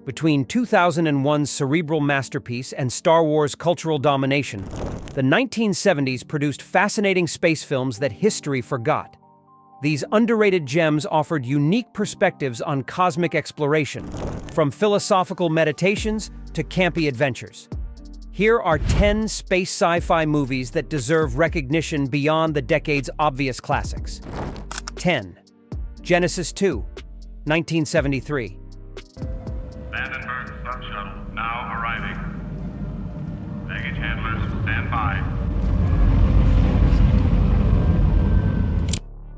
Between 2001's cerebral masterpiece and Star Wars cultural domination, the 1970s produced fascinating space films that history forgot. These underrated gems offered unique perspectives on cosmic exploration, from philosophical meditations to campy adventures. Here are 10 space sci-fi movies that deserve recognition beyond the decade's obvious classics. 10. Genesis 2, 1973. Vandenberg sub-shuttle now arriving. Baggage handlers, stand by.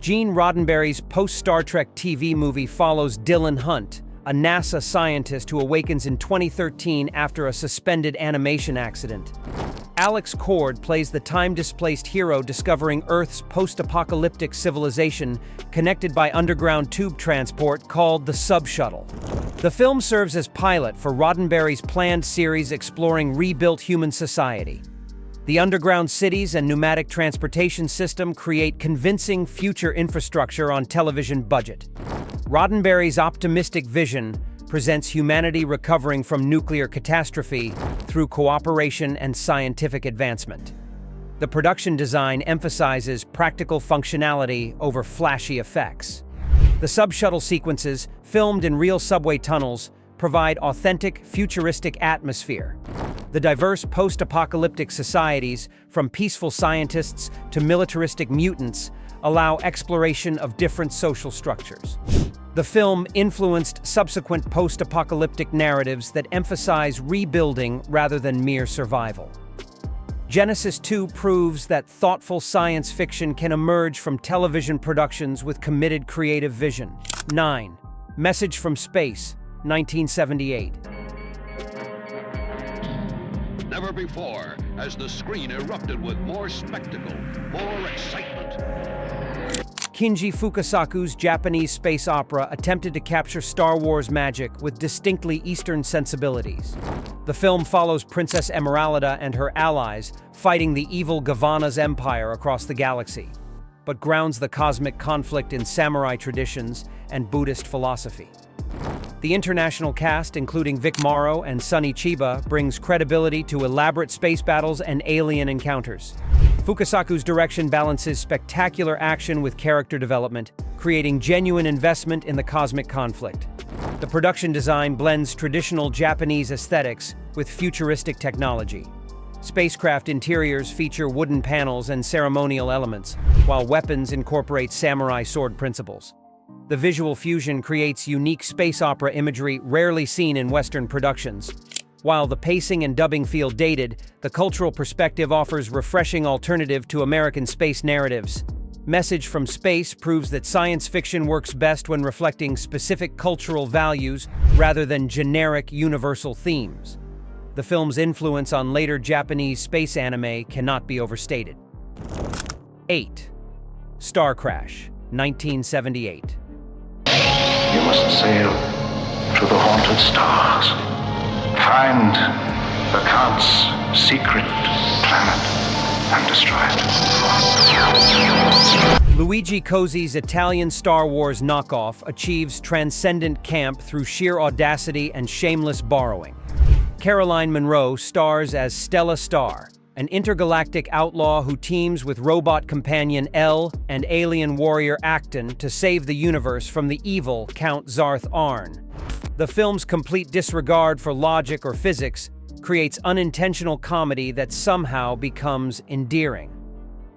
Gene Roddenberry's post-Star Trek TV movie follows Dylan Hunt, a NASA scientist who awakens in 2013 after a suspended animation accident. Alex Cord plays the time-displaced hero discovering Earth's post-apocalyptic civilization connected by underground tube transport called the Sub-Shuttle. The film serves as pilot for Roddenberry's planned series exploring rebuilt human society. The underground cities and pneumatic transportation system create convincing future infrastructure on television budget. Roddenberry's optimistic vision presents humanity recovering from nuclear catastrophe through cooperation and scientific advancement. The production design emphasizes practical functionality over flashy effects. The sub-shuttle sequences, filmed in real subway tunnels, provide authentic, futuristic atmosphere. The diverse post-apocalyptic societies, from peaceful scientists to militaristic mutants, allow exploration of different social structures. The film influenced subsequent post-apocalyptic narratives that emphasize rebuilding rather than mere survival. Genesis 2 proves that thoughtful science fiction can emerge from television productions with committed creative vision. 9. Message from Space, 1978. Never before has the screen erupted with more spectacle, more excitement. Kinji Fukasaku's Japanese space opera attempted to capture Star Wars magic with distinctly Eastern sensibilities. The film follows Princess Emeralda and her allies fighting the evil Gavana's empire across the galaxy, but grounds the cosmic conflict in samurai traditions and Buddhist philosophy. The international cast, including Vic Morrow and Sonny Chiba, brings credibility to elaborate space battles and alien encounters. Fukasaku's direction balances spectacular action with character development, creating genuine investment in the cosmic conflict. The production design blends traditional Japanese aesthetics with futuristic technology. Spacecraft interiors feature wooden panels and ceremonial elements, while weapons incorporate samurai sword principles. The visual fusion creates unique space opera imagery rarely seen in Western productions. While the pacing and dubbing feel dated, the cultural perspective offers refreshing alternative to American space narratives. Message from Space proves that science fiction works best when reflecting specific cultural values rather than generic universal themes. The film's influence on later Japanese space anime cannot be overstated. 8. Star Crash, 1978. You must sail to the haunted stars. Find the Count's secret planet and destroy it. Luigi Cozzi's Italian Star Wars knockoff achieves transcendent camp through sheer audacity and shameless borrowing. Caroline Munro stars as Stella Star, an intergalactic outlaw who teams with robot companion Elle and alien warrior Acton to save the universe from the evil Count Zarth Arn. The film's complete disregard for logic or physics creates unintentional comedy that somehow becomes endearing.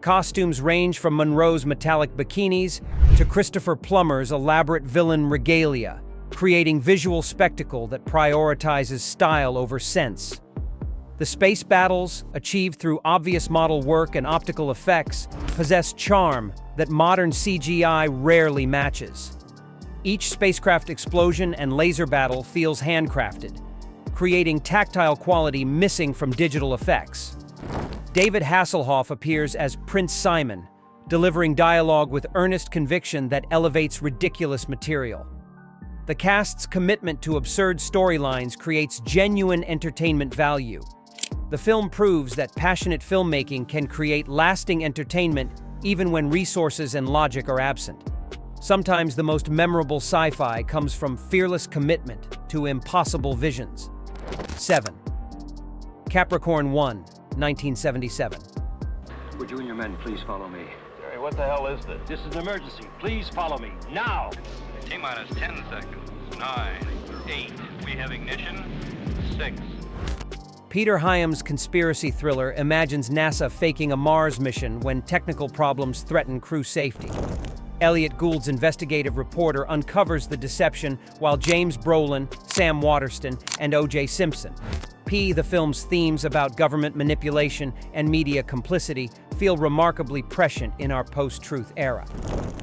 Costumes range from Munro's metallic bikinis to Christopher Plummer's elaborate villain regalia, creating visual spectacle that prioritizes style over sense. The space battles, achieved through obvious model work and optical effects, possess charm that modern CGI rarely matches. Each spacecraft explosion and laser battle feels handcrafted, creating tactile quality missing from digital effects. David Hasselhoff appears as Prince Simon, delivering dialogue with earnest conviction that elevates ridiculous material. The cast's commitment to absurd storylines creates genuine entertainment value. The film proves that passionate filmmaking can create lasting entertainment even when resources and logic are absent. Sometimes the most memorable sci-fi comes from fearless commitment to impossible visions. 7. Capricorn 1, 1977. Would you and your men please follow me? Jerry, what the hell is this? This is an emergency. Please follow me, now! T-minus 10 seconds. 9, 8. We have ignition. 6. Peter Hyam's conspiracy thriller imagines NASA faking a Mars mission when technical problems threaten crew safety. Elliot Gould's investigative reporter uncovers the deception while James Brolin, Sam Waterston, and O.J. Simpson. The film's themes about government manipulation and media complicity feel remarkably prescient in our post-truth era.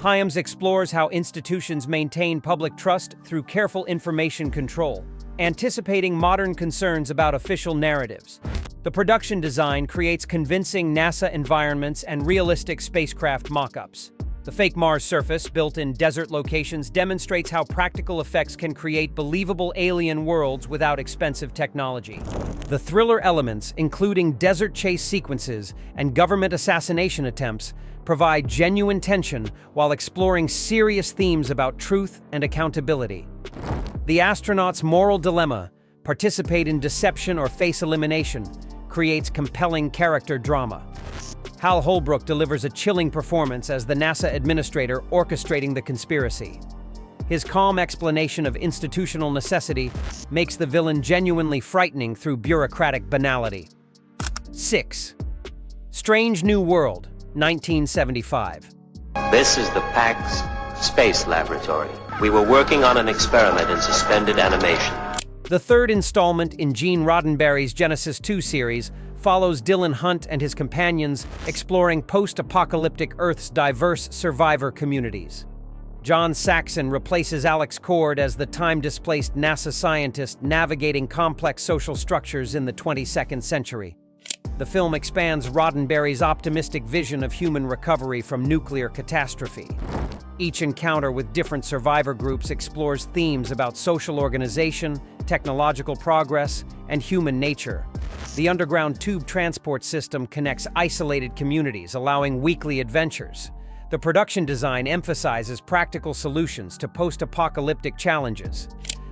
Hyams explores how institutions maintain public trust through careful information control, anticipating modern concerns about official narratives. The production design creates convincing NASA environments and realistic spacecraft mock-ups. The fake Mars surface, built in desert locations, demonstrates how practical effects can create believable alien worlds without expensive technology. The thriller elements, including desert chase sequences and government assassination attempts, provide genuine tension while exploring serious themes about truth and accountability. The astronaut's moral dilemma, participate in deception or face elimination, creates compelling character drama. Hal Holbrook delivers a chilling performance as the NASA administrator orchestrating the conspiracy. His calm explanation of institutional necessity makes the villain genuinely frightening through bureaucratic banality. 6. Strange New World, 1975. This is the PAX Space Laboratory. We were working on an experiment in suspended animation. The third installment in Gene Roddenberry's Genesis 2 series follows Dylan Hunt and his companions exploring post-apocalyptic Earth's diverse survivor communities. John Saxon replaces Alex Cord as the time-displaced NASA scientist navigating complex social structures in the 22nd century. The film expands Roddenberry's optimistic vision of human recovery from nuclear catastrophe. Each encounter with different survivor groups explores themes about social organization, technological progress, and human nature. The underground tube transport system connects isolated communities, allowing weekly adventures. The production design emphasizes practical solutions to post-apocalyptic challenges.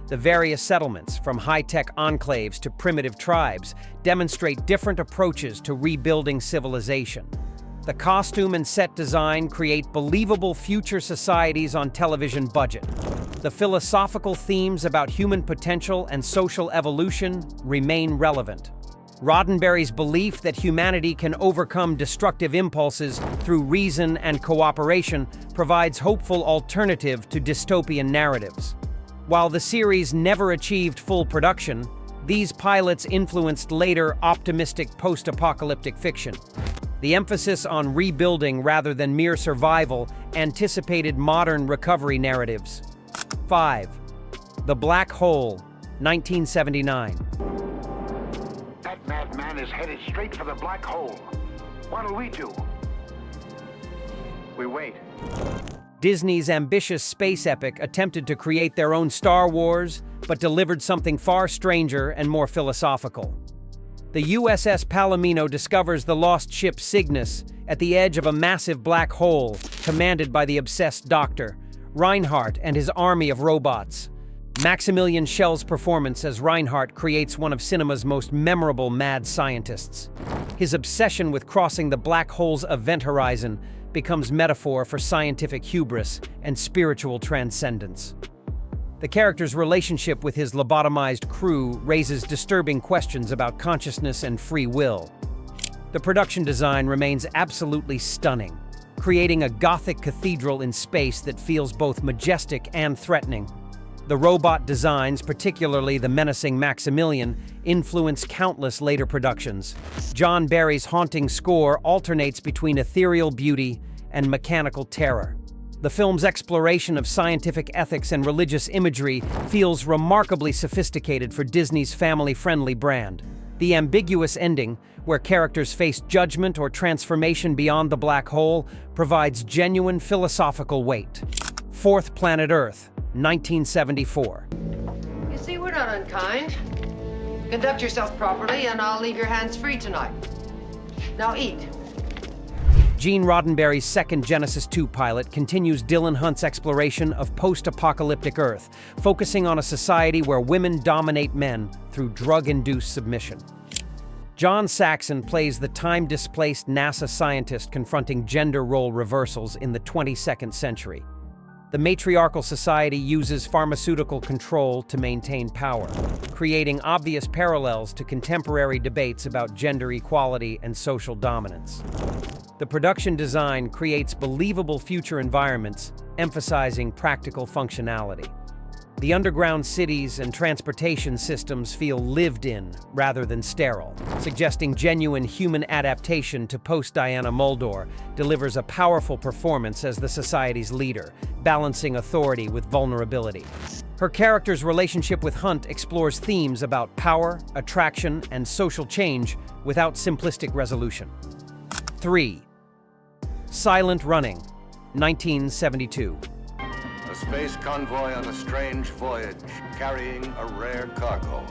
The various settlements, from high-tech enclaves to primitive tribes, demonstrate different approaches to rebuilding civilization. The costume and set design create believable future societies on television budget. The philosophical themes about human potential and social evolution remain relevant. Roddenberry's belief that humanity can overcome destructive impulses through reason and cooperation provides hopeful alternative to dystopian narratives. While the series never achieved full production, these pilots influenced later optimistic post-apocalyptic fiction. The emphasis on rebuilding rather than mere survival anticipated modern recovery narratives. 5. The Black Hole, 1979. That madman is headed straight for the black hole. What'll we do? We wait. Disney's ambitious space epic attempted to create their own Star Wars, but delivered something far stranger and more philosophical. The USS Palomino discovers the lost ship Cygnus at the edge of a massive black hole, commanded by the obsessed Doctor, Reinhardt and his army of robots. Maximilian Schell's performance as Reinhardt creates one of cinema's most memorable mad scientists. His obsession with crossing the black hole's event horizon becomes metaphor for scientific hubris and spiritual transcendence. The character's relationship with his lobotomized crew raises disturbing questions about consciousness and free will. The production design remains absolutely stunning, creating a Gothic cathedral in space that feels both majestic and threatening. The robot designs, particularly the menacing Maximilian, influence countless later productions. John Barry's haunting score alternates between ethereal beauty and mechanical terror. The film's exploration of scientific ethics and religious imagery feels remarkably sophisticated for Disney's family-friendly brand. The ambiguous ending, where characters face judgment or transformation beyond the black hole, provides genuine philosophical weight. Fourth Planet Earth, 1974. You see, we're not unkind. Conduct yourself properly, and I'll leave your hands free tonight. Now eat. Gene Roddenberry's second Genesis 2 pilot continues Dylan Hunt's exploration of post-apocalyptic Earth, focusing on a society where women dominate men through drug-induced submission. John Saxon plays the time-displaced NASA scientist confronting gender role reversals in the 22nd century. The matriarchal society uses pharmaceutical control to maintain power, creating obvious parallels to contemporary debates about gender equality and social dominance. The production design creates believable future environments, emphasizing practical functionality. The underground cities and transportation systems feel lived in rather than sterile, suggesting genuine human adaptation to post-Diana Muldaur delivers a powerful performance as the society's leader, balancing authority with vulnerability. Her character's relationship with Hunt explores themes about power, attraction, and social change without simplistic resolution. 3. Silent Running, 1972. A space convoy on a strange voyage, carrying a rare cargo.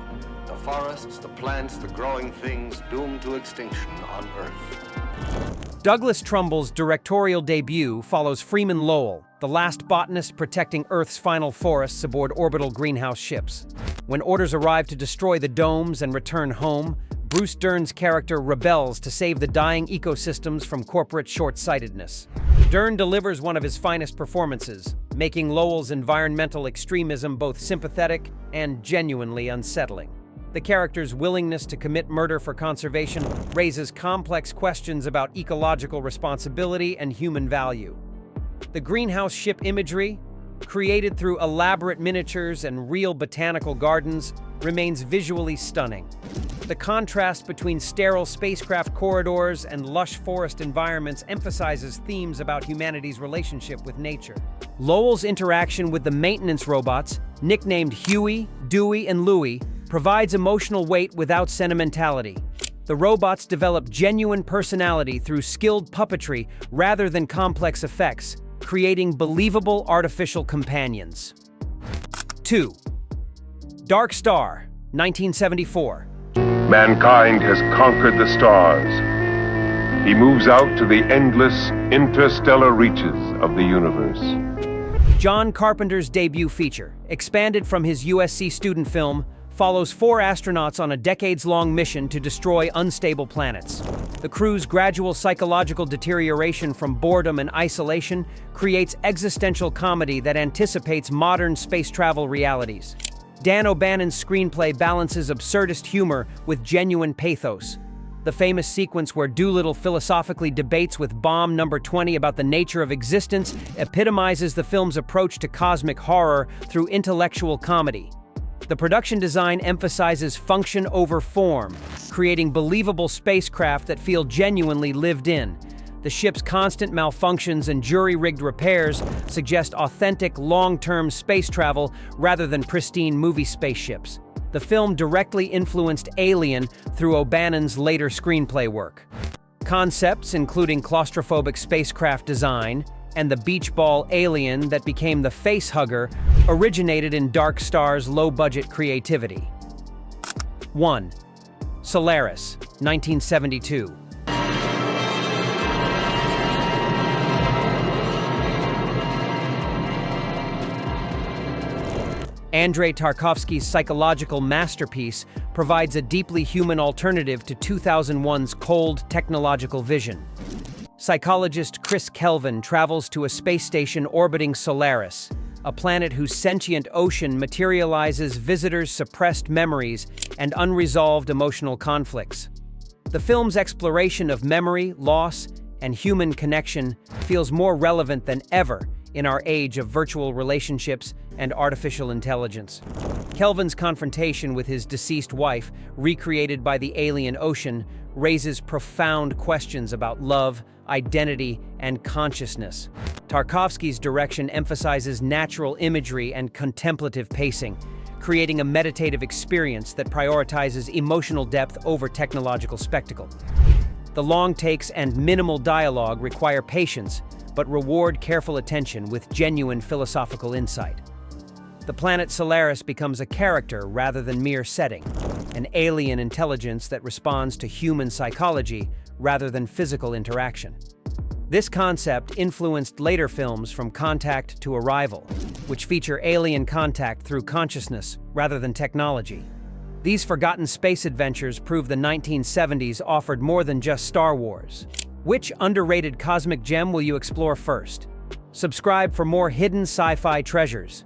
The forests, the plants, the growing things doomed to extinction on Earth. Douglas Trumbull's directorial debut follows Freeman Lowell, the last botanist protecting Earth's final forests aboard orbital greenhouse ships. When orders arrive to destroy the domes and return home, Bruce Dern's character rebels to save the dying ecosystems from corporate short-sightedness. Dern delivers one of his finest performances, making Lowell's environmental extremism both sympathetic and genuinely unsettling. The character's willingness to commit murder for conservation raises complex questions about ecological responsibility and human value. The greenhouse ship imagery, created through elaborate miniatures and real botanical gardens, remains visually stunning. The contrast between sterile spacecraft corridors and lush forest environments emphasizes themes about humanity's relationship with nature. Lowell's interaction with the maintenance robots, nicknamed Huey, Dewey, and Louie, provides emotional weight without sentimentality. The robots develop genuine personality through skilled puppetry rather than complex effects, creating believable artificial companions. 2. Dark Star, 1974. Mankind has conquered the stars. He moves out to the endless interstellar reaches of the universe. John Carpenter's debut feature, expanded from his USC student film, follows 4 astronauts on a decades-long mission to destroy unstable planets. The crew's gradual psychological deterioration from boredom and isolation creates existential comedy that anticipates modern space travel realities. Dan O'Bannon's screenplay balances absurdist humor with genuine pathos. The famous sequence where Doolittle philosophically debates with Bomb Number 20 about the nature of existence epitomizes the film's approach to cosmic horror through intellectual comedy. The production design emphasizes function over form, creating believable spacecraft that feel genuinely lived in. The ship's constant malfunctions and jury-rigged repairs suggest authentic, long-term space travel rather than pristine movie spaceships. The film directly influenced Alien through O'Bannon's later screenplay work. Concepts including claustrophobic spacecraft design and the beach ball alien that became the facehugger originated in Dark Star's low-budget creativity. 1. Solaris, 1972. Andrei Tarkovsky's psychological masterpiece provides a deeply human alternative to 2001's cold technological vision. Psychologist Chris Kelvin travels to a space station orbiting Solaris, a planet whose sentient ocean materializes visitors' suppressed memories and unresolved emotional conflicts. The film's exploration of memory, loss, and human connection feels more relevant than ever in our age of virtual relationships and artificial intelligence. Kelvin's confrontation with his deceased wife, recreated by the alien ocean, raises profound questions about love, identity, and consciousness. Tarkovsky's direction emphasizes natural imagery and contemplative pacing, creating a meditative experience that prioritizes emotional depth over technological spectacle. The long takes and minimal dialogue require patience, but reward careful attention with genuine philosophical insight. The planet Solaris becomes a character rather than mere setting, an alien intelligence that responds to human psychology rather than physical interaction. This concept influenced later films from Contact to Arrival, which feature alien contact through consciousness rather than technology. These forgotten space adventures prove the 1970s offered more than just Star Wars. Which underrated cosmic gem will you explore first? Subscribe for more hidden sci-fi treasures.